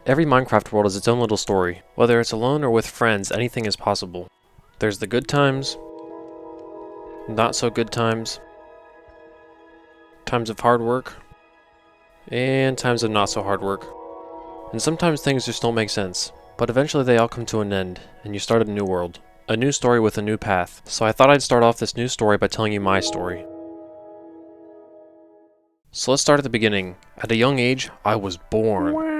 Every Minecraft world is its own little story. Whether it's alone or with friends, anything is possible. There's the good times, not so good times, times of hard work, and times of not so hard work. And sometimes things just don't make sense, but eventually they all come to an end, and you start a new world. A new story with a new path. So I thought I'd start off this new story by telling you my story. So let's start at the beginning. At a young age, I was born.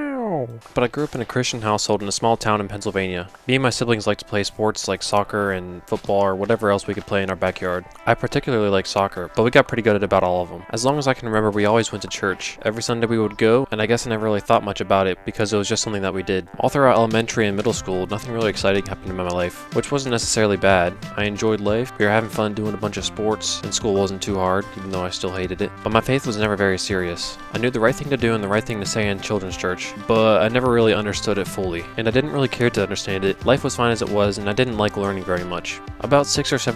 But I grew up in a Christian household in a small town in Pennsylvania. Me and my siblings liked to play sports like soccer and football or whatever else we could play in our backyard. I particularly like soccer, but we got pretty good at about all of them. As long as I can remember, we always went to church. Every Sunday we would go, and I guess I never really thought much about it because it was just something that we did. All throughout elementary and middle school, nothing really exciting happened in my life, which wasn't necessarily bad. I enjoyed life, we were having fun doing a bunch of sports, and school wasn't too hard, even though I still hated it. But my faith was never very serious. I knew the right thing to do and the right thing to say in children's church, but I never really understood it fully, and I didn't really care to understand it. Life was fine as it was, and I didn't like learning very much. About 6th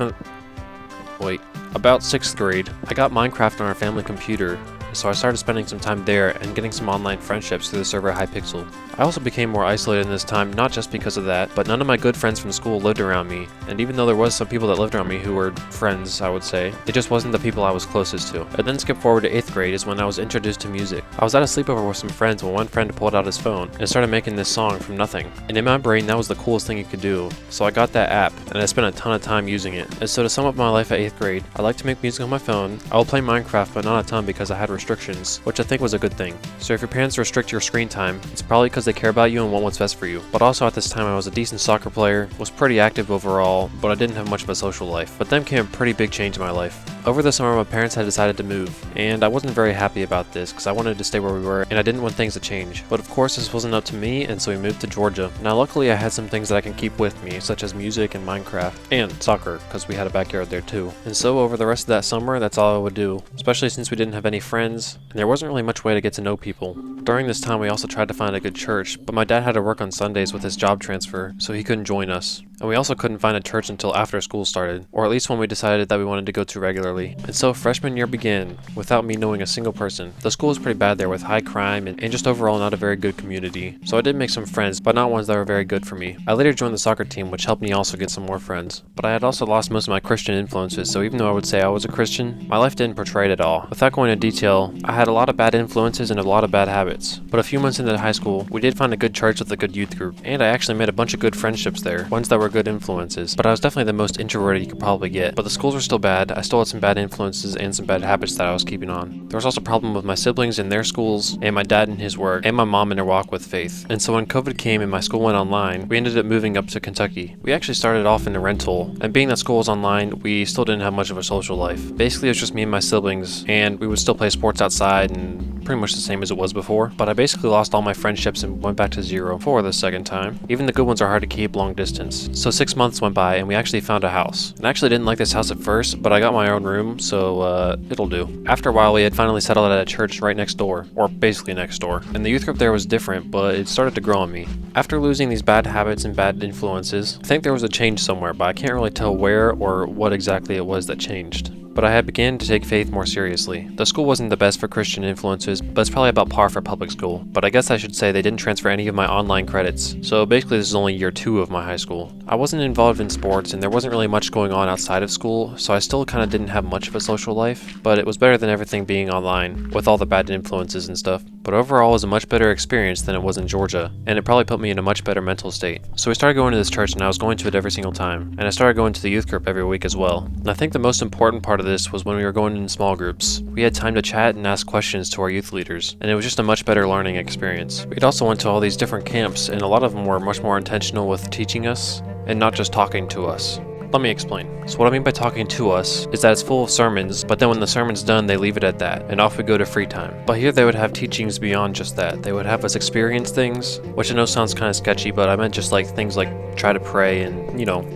grade, I got Minecraft on our family computer, so I started spending some time there and getting some online friendships through the server Hypixel. I also became more isolated in this time, not just because of that, but none of my good friends from school lived around me, and even though there was some people that lived around me who were friends, I would say, it just wasn't the people I was closest to. And then skip forward to 8th grade is when I was introduced to music. I was at a sleepover with some friends when one friend pulled out his phone and started making this song from nothing. And in my brain, that was the coolest thing you could do. So I got that app, and I spent a ton of time using it. And so to sum up my life at 8th grade, I like to make music on my phone. I will play Minecraft, but not a ton because I had restrictions, which I think was a good thing. So if your parents restrict your screen time, it's probably because they care about you and want what's best for you. But also at this time I was a decent soccer player, was pretty active overall, but I didn't have much of a social life. But then came a pretty big change in my life. Over the summer my parents had decided to move, and I wasn't very happy about this because I wanted to stay where we were and I didn't want things to change. But of course this wasn't up to me, and so we moved to Georgia. Now luckily I had some things that I can keep with me, such as music and Minecraft, and soccer, because we had a backyard there too. And so over the rest of that summer, that's all I would do, especially since we didn't have any friends, and there wasn't really much way to get to know people. During this time we also tried to find a good church, but my dad had to work on Sundays with his job transfer, so he couldn't join us. And we also couldn't find a church until after school started, or at least when we decided that we wanted to go to regularly. And so freshman year began, without me knowing a single person. The school was pretty bad there with high crime and just overall not a very good community. So I did make some friends, but not ones that were very good for me. I later joined the soccer team, which helped me also get some more friends. But I had also lost most of my Christian influences, so even though I would say I was a Christian, my life didn't portray it at all. Without going into detail, I had a lot of bad influences and a lot of bad habits. But a few months into high school, we did find a good church with a good youth group, and I actually made a bunch of good friendships there, ones that were good influences. But I was definitely the most introverted you could probably get. But the schools were still bad, I still had some bad influences and some bad habits that I was keeping on. There was also a problem with my siblings and their schools, and my dad and his work, and my mom and her walk with faith. And so when COVID came and my school went online, we ended up moving up to Kentucky. We actually started off in a rental, and being that school was online, we still didn't have much of a social life. Basically it was just me and my siblings, and we would still play sports outside and pretty much the same as it was before. But I basically lost all my friendships and went back to zero for the second time. Even the good ones are hard to keep long distance. So 6 months went by and we actually found a house. And I actually didn't like this house at first, but I got my own room, so it'll do. After a while we had finally settled at a church right next door, or basically next door. And the youth group there was different, but it started to grow on me. After losing these bad habits and bad influences, I think there was a change somewhere, but I can't really tell where or what exactly it was that changed. But I had begun to take faith more seriously. The school wasn't the best for Christian influences, but it's probably about par for public school. But I guess I should say they didn't transfer any of my online credits, so basically this is only year 2 of my high school. I wasn't involved in sports and there wasn't really much going on outside of school, so I still kind of didn't have much of a social life, but it was better than everything being online, with all the bad influences and stuff. But overall it was a much better experience than it was in Georgia, and it probably put me in a much better mental state. So we started going to this church and I was going to it every single time, and I started going to the youth group every week as well. And I think the most important part of this was when we were going in small groups. We had time to chat and ask questions to our youth leaders, and it was just a much better learning experience. We'd also went to all these different camps, and a lot of them were much more intentional with teaching us, and not just talking to us. Let me explain. So what I mean by talking to us is that it's full of sermons, but then when the sermon's done, they leave it at that, and off we go to free time. But here they would have teachings beyond just that. They would have us experience things, which I know sounds kind of sketchy, but I meant just like things like try to pray and,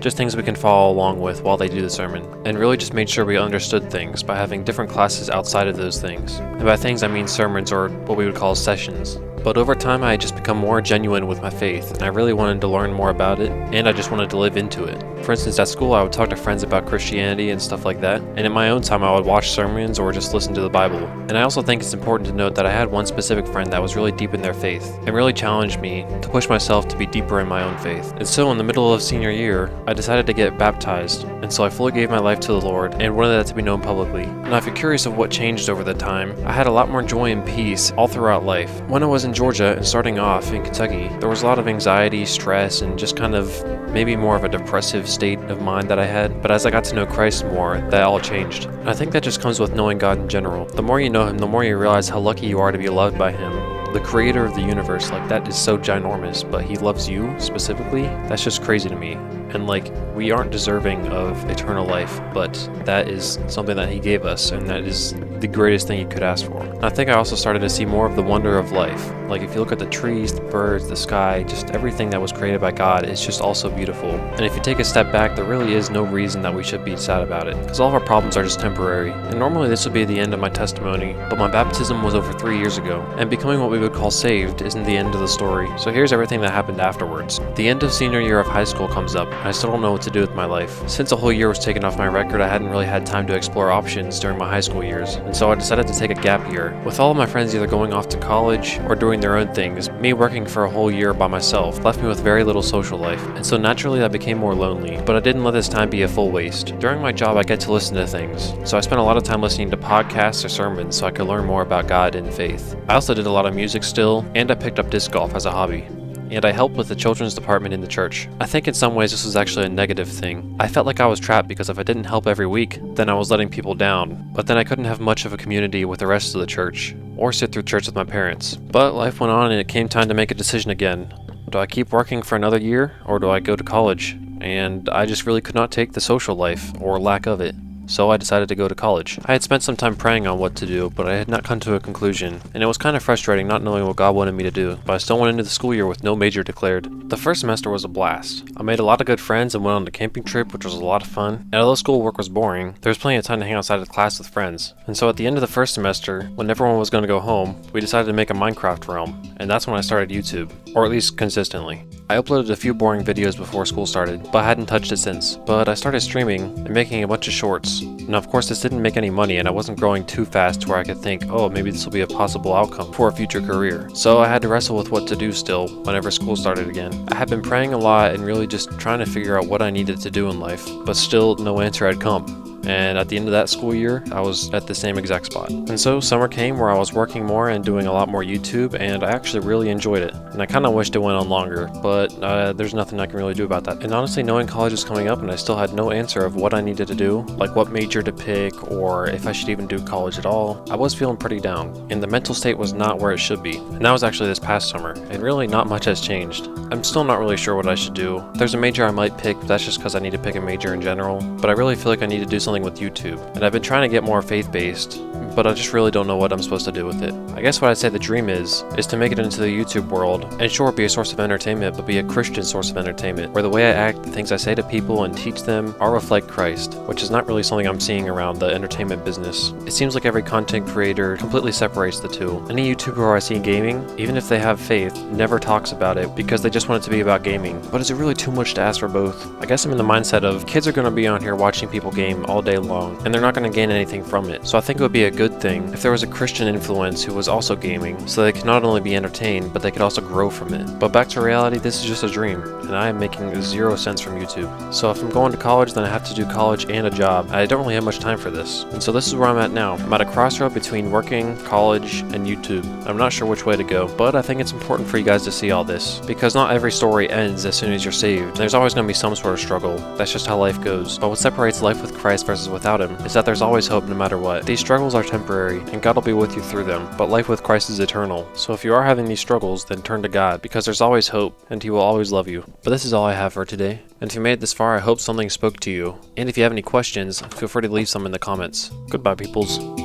just things we can follow along with while they do the sermon. And really just made sure we understood things by having different classes outside of those things. And by things I mean sermons, or what we would call sessions. But over time, I had just become more genuine with my faith, and I really wanted to learn more about it, and I just wanted to live into it. For instance, at school, I would talk to friends about Christianity and stuff like that, and in my own time, I would watch sermons or just listen to the Bible. And I also think it's important to note that I had one specific friend that was really deep in their faith, and really challenged me to push myself to be deeper in my own faith. And so in the middle of senior year, I decided to get baptized, and so I fully gave my life to the Lord, and wanted that to be known publicly. Now if you're curious of what changed over the time, I had a lot more joy and peace all throughout life. When I was in Georgia and starting off in Kentucky, there was a lot of anxiety, stress, and just kind of maybe more of a depressive state of mind that I had. But as I got to know Christ more, that all changed. And I think that just comes with knowing God in general. The more you know Him, the more you realize how lucky you are to be loved by Him. The creator of the universe, like that is so ginormous, but He loves you specifically. That's just crazy to me. And like, we aren't deserving of eternal life, but that is something that He gave us, and that is the greatest thing you could ask for. And I think I also started to see more of the wonder of life. Like if you look at the trees, the birds, the sky, just everything that was created by God is just also beautiful. And if you take a step back, there really is no reason that we should be sad about it, because all of our problems are just temporary. And normally this would be the end of my testimony, but my baptism was over 3 years ago, and becoming what we would call saved isn't the end of the story. So here's everything that happened afterwards. The end of senior year of high school comes up, and I still don't know what to do with my life. Since a whole year was taken off my record, I hadn't really had time to explore options during my high school years, and so I decided to take a gap year. With all of my friends either going off to college or doing their own things, me working for a whole year by myself left me with very little social life, and so naturally I became more lonely, but I didn't let this time be a full waste. During my job I get to listen to things, so I spent a lot of time listening to podcasts or sermons so I could learn more about God and faith. I also did a lot of music still, and I picked up disc golf as a hobby. And I helped with the children's department in the church. I think in some ways this was actually a negative thing. I felt like I was trapped because if I didn't help every week, then I was letting people down. But then I couldn't have much of a community with the rest of the church, or sit through church with my parents. But life went on and it came time to make a decision again. Do I keep working for another year, or do I go to college? And I just really could not take the social life, or lack of it. So I decided to go to college. I had spent some time praying on what to do, but I had not come to a conclusion, and it was kind of frustrating not knowing what God wanted me to do, but I still went into the school year with no major declared. The first semester was a blast. I made a lot of good friends and went on a camping trip, which was a lot of fun, and although schoolwork was boring, there was plenty of time to hang outside of class with friends. And so at the end of the first semester, when everyone was going to go home, we decided to make a Minecraft realm, and that's when I started YouTube, or at least consistently. I uploaded a few boring videos before school started, but I hadn't touched it since. But I started streaming and making a bunch of shorts. Now of course this didn't make any money, and I wasn't growing too fast to where I could think, oh, maybe this will be a possible outcome for a future career. So I had to wrestle with what to do still whenever school started again. I had been praying a lot and really just trying to figure out what I needed to do in life, but still no answer had come. And at the end of that school year, I was at the same exact spot. And so summer came where I was working more and doing a lot more YouTube, and I actually really enjoyed it. And I kind of wished it went on longer, but there's nothing I can really do about that. And honestly, knowing college was coming up and I still had no answer of what I needed to do, like what major to pick or if I should even do college at all, I was feeling pretty down. And the mental state was not where it should be. And that was actually this past summer, and really not much has changed. I'm still not really sure what I should do. There's a major I might pick, but that's just because I need to pick a major in general. But I really feel like I need to do something with YouTube. And I've been trying to get more faith-based, but I just really don't know what I'm supposed to do with it. I guess what I'd say the dream is to make it into the YouTube world, and sure, be a source of entertainment, but be a Christian source of entertainment, where the way I act, the things I say to people and teach them, all reflect Christ, which is not really something I'm seeing around the entertainment business. It seems like every content creator completely separates the two. Any YouTuber I see gaming, even if they have faith, never talks about it because they just want it to be about gaming. But is it really too much to ask for both? I guess I'm in the mindset of kids are going to be on here watching people game all day long, and they're not going to gain anything from it. So I think it would be a good thing if there was a Christian influence who was also gaming, so they could not only be entertained, but they could also grow from it. But back to reality, this is just a dream, and I am making 0 cents from YouTube. So if I'm going to college, then I have to do college and a job. I don't really have much time for this. And so this is where I'm at now. I'm at a crossroad between working, college, and YouTube. I'm not sure which way to go, but I think it's important for you guys to see all this, because not every story ends as soon as you're saved. There's always going to be some sort of struggle. That's just how life goes. But what separates life with Christ versus without Him is that there's always hope no matter what. These struggles are temporary, and God will be with you through them, but life with Christ is eternal. So if you are having these struggles, then turn to God, because there's always hope, and He will always love you. But this is all I have for today. And if you made it this far, I hope something spoke to you. And if you have any questions, feel free to leave some in the comments. Goodbye, peoples.